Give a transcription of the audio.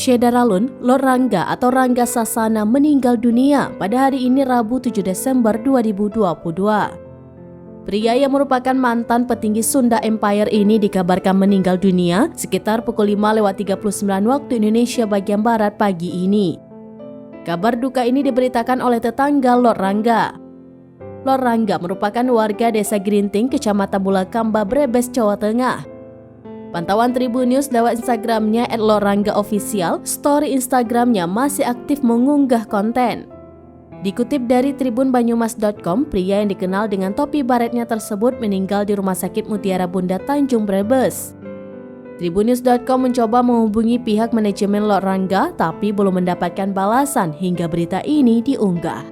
Syedaralun, Lord Rangga atau Rangga Sasana meninggal dunia pada hari ini Rabu 7 Desember 2022. Pria yang merupakan mantan petinggi Sunda Empire ini dikabarkan meninggal dunia sekitar pukul 5:39 waktu Indonesia bagian Barat pagi ini. Kabar duka ini diberitakan oleh tetangga Lord Rangga. Lord Rangga merupakan warga Desa Grinting, Kecamatan Bulakamba, Brebes, Jawa Tengah. Pantauan Tribun News lewat Instagramnya @lordranggaofficial, story Instagramnya masih aktif mengunggah konten. Dikutip dari tribunbanyumas.com, pria yang dikenal dengan topi baretnya tersebut meninggal di Rumah Sakit Mutiara Bunda Tanjung, Brebes. Tribunnews.com mencoba menghubungi pihak manajemen Lord Rangga tapi belum mendapatkan balasan hingga berita ini diunggah.